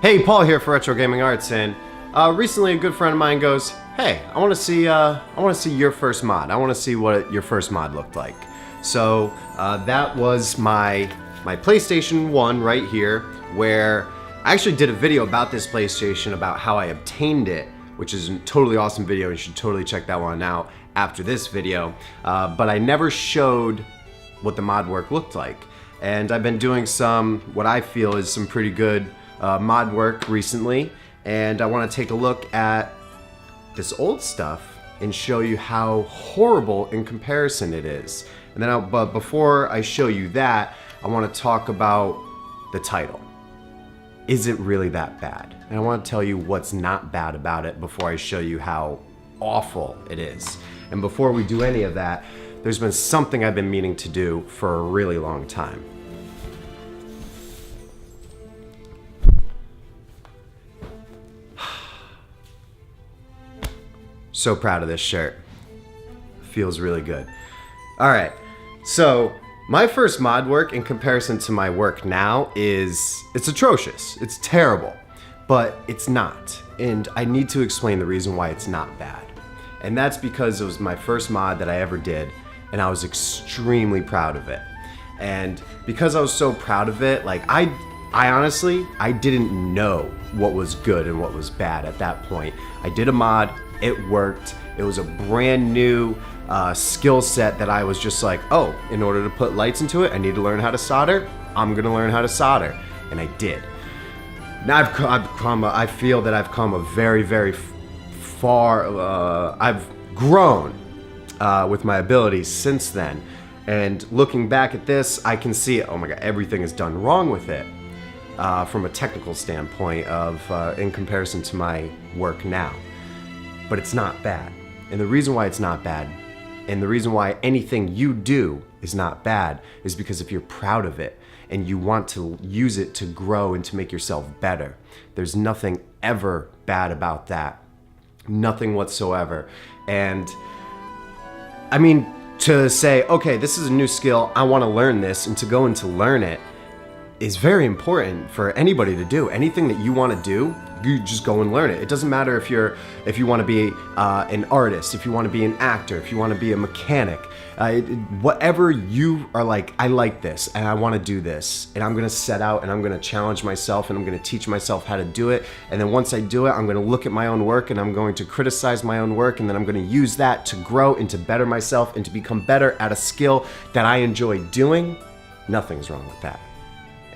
Hey, Paul here for Retro Gaming Arts, and recently a good friend of mine goes, "Hey, I want to see your first mod. I want to see what your first mod looked like." So that was my PlayStation 1 right here, where I actually did a video about this PlayStation, about how I obtained it, which is a totally awesome video. You should totally check that one out after this video. But I never showed what the mod work looked like, and I've been doing some, what I feel is some pretty good mod work recently, and I want to take a look at this old stuff and show you how horrible in comparison it is. And then, but before I show you that, I want to talk about the title. Is it really that bad? And I want to tell you what's not bad about it before I show you how awful it is. And before we do any of that, there's been something I've been meaning to do for a really long time. So proud of this shirt. Feels really good. All right, so my first mod work in comparison to my work now it's atrocious. It's terrible, but it's not. And I need to explain the reason why it's not bad. And that's because it was my first mod that I ever did, and I was extremely proud of it. And because I was so proud of it, like I honestly, I didn't know what was good and what was bad at that point. I did a mod, it worked. It was a brand new skill set that I was just like, oh, in order to put lights into it, I need to learn how to solder. I'm gonna learn how to solder, and I did. Now I feel that I've come a very, very far. I've grown with my abilities since then, and looking back at this, I can see, oh my God, everything is done wrong with it from a technical standpoint of in comparison to my work now. But it's not bad. And the reason why it's not bad, and the reason why anything you do is not bad, is because if you're proud of it and you want to use it to grow and to make yourself better, there's nothing ever bad about that. Nothing whatsoever. And I mean, to say, okay, this is a new skill, I want to learn this, and to go and to learn it is very important for anybody to do. Anything that you want to do, you just go and learn it. It doesn't matter if you want to be an artist, if you want to be an actor, if you want to be a mechanic, whatever you are like, I like this and I want to do this, and I'm going to set out and I'm going to challenge myself and I'm going to teach myself how to do it. And then once I do it, I'm going to look at my own work and I'm going to criticize my own work, and then I'm going to use that to grow and to better myself and to become better at a skill that I enjoy doing. Nothing's wrong with that.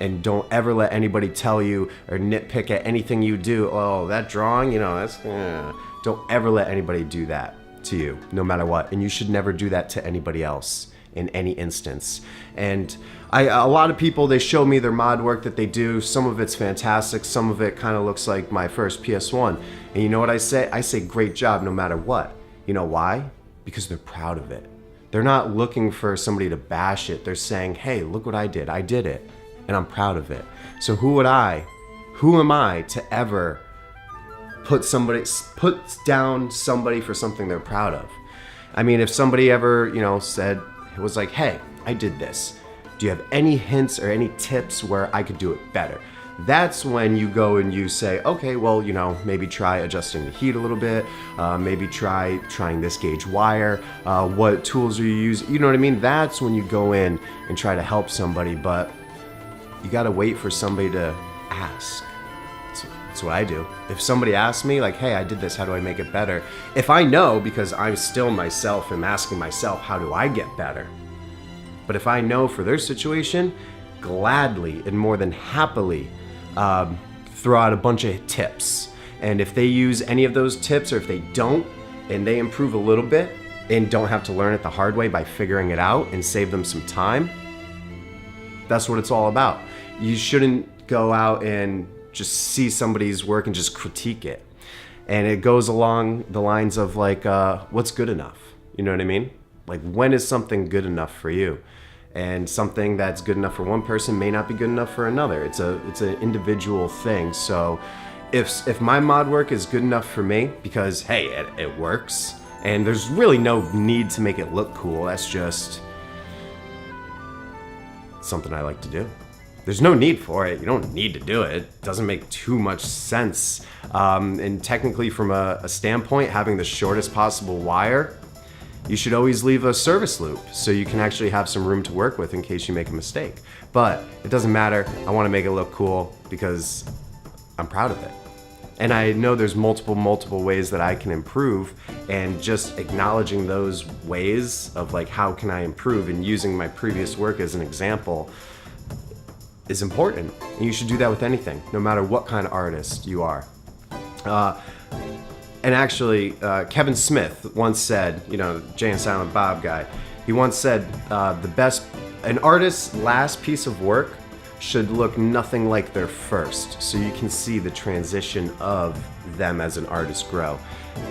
And don't ever let anybody tell you or nitpick at anything you do. Oh, that drawing, you know, that's... Don't ever let anybody do that to you, no matter what. And you should never do that to anybody else in any instance. And a lot of people, they show me their mod work that they do. Some of it's fantastic. Some of it kind of looks like my first PS1. And you know what I say? I say great job no matter what. You know why? Because they're proud of it. They're not looking for somebody to bash it. They're saying, hey, look what I did. I did it. And I'm proud of it. So who am I to ever put down somebody for something they're proud of? I mean, if somebody ever, you know, said, it was like, hey, I did this. Do you have any hints or any tips where I could do it better? That's when you go and you say, okay, well, you know, maybe try adjusting the heat a little bit. Maybe trying this gauge wire. What tools are you using? You know what I mean? That's when you go in and try to help somebody. But you gotta wait for somebody to ask. That's what I do. If somebody asks me, like, hey, I did this, how do I make it better? If I know, because I'm still myself, am asking myself, how do I get better? But if I know for their situation, gladly and more than happily throw out a bunch of tips. And if they use any of those tips, or if they don't, and they improve a little bit, and don't have to learn it the hard way by figuring it out and save them some time, that's what it's all about. You shouldn't go out and just see somebody's work and just critique it. And it goes along the lines of like, what's good enough? You know what I mean? Like, when is something good enough for you? And something that's good enough for one person may not be good enough for another. It's an individual thing. So if my mod work is good enough for me, because hey, it works, and there's really no need to make it look cool. That's just something I like to do. there's no need for it. You don't need to do it. It doesn't make too much sense. And technically from a standpoint, having the shortest possible wire, you should always leave a service loop so you can actually have some room to work with in case you make a mistake. But it doesn't matter. I want to make it look cool because I'm proud of it. And I know there's multiple ways that I can improve, and just acknowledging those ways of like, how can I improve, and using my previous work as an example is important. And you should do that with anything, no matter what kind of artist you are. And actually, Kevin Smith once said, you know, Jay and Silent Bob guy, he once said, an artist's last piece of work should look nothing like their first, so you can see the transition of them as an artist grow.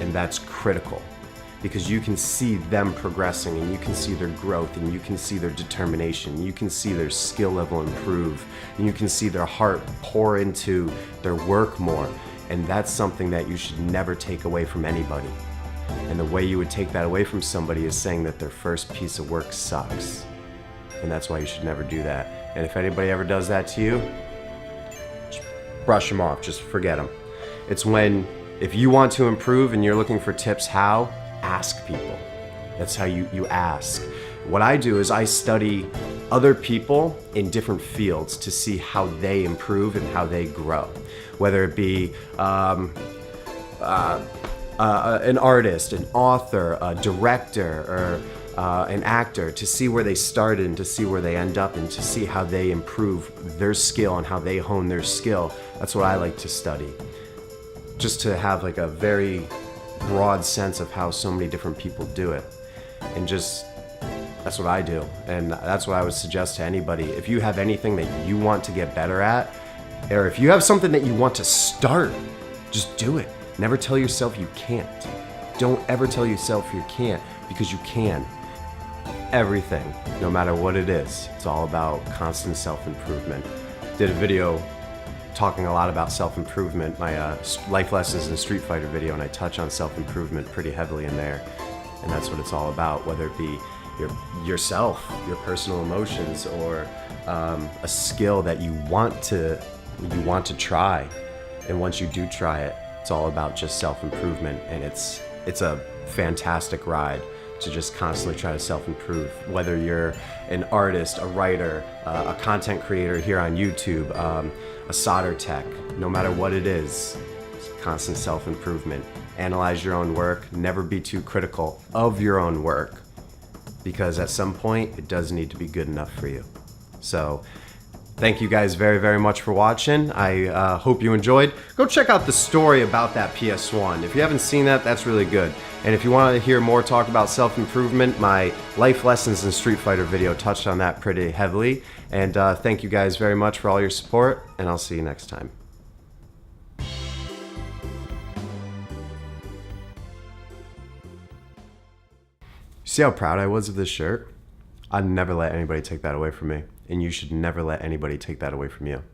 And that's critical, because you can see them progressing, and you can see their growth, and you can see their determination, you can see their skill level improve, and you can see their heart pour into their work more. And that's something that you should never take away from anybody. And the way you would take that away from somebody is saying that their first piece of work sucks. And that's why you should never do that. And if anybody ever does that to you, just brush them off, just forget them. It's when, if you want to improve and you're looking for tips how, ask people. That's how you ask. What I do is I study other people in different fields to see how they improve and how they grow. Whether it be an artist, an author, a director, or an actor, to see where they started and to see where they end up and to see how they improve their skill and how they hone their skill. That's what I like to study. Just to have like a very broad sense of how so many different people do it. And just, that's what I do. And that's what I would suggest to anybody. If you have anything that you want to get better at, or if you have something that you want to start, just do it. Never tell yourself you can't. Don't ever tell yourself you can't, because you can. Everything, no matter what it is, it's all about constant self-improvement. Did a video talking a lot about self-improvement, my life lessons in Street Fighter video, and I touch on self-improvement pretty heavily in there. And that's what it's all about, whether it be yourself, your personal emotions, or a skill that you want to try. And once you do try it, it's all about just self-improvement, and it's a fantastic ride to just constantly try to self-improve. Whether you're an artist, a writer, a content creator here on YouTube, a solder tech, no matter what it is, it's constant self-improvement. Analyze your own work, never be too critical of your own work, because at some point it does need to be good enough for you. So thank you guys very much for watching. I hope you enjoyed. Go check out the story about that PS1. If you haven't seen that, that's really good. And if you want to hear more talk about self-improvement, my life lessons in Street Fighter video touched on that pretty heavily. And thank you guys very much for all your support, and I'll see you next time. See how proud I was of this shirt? I'd never let anybody take that away from me. And you should never let anybody take that away from you.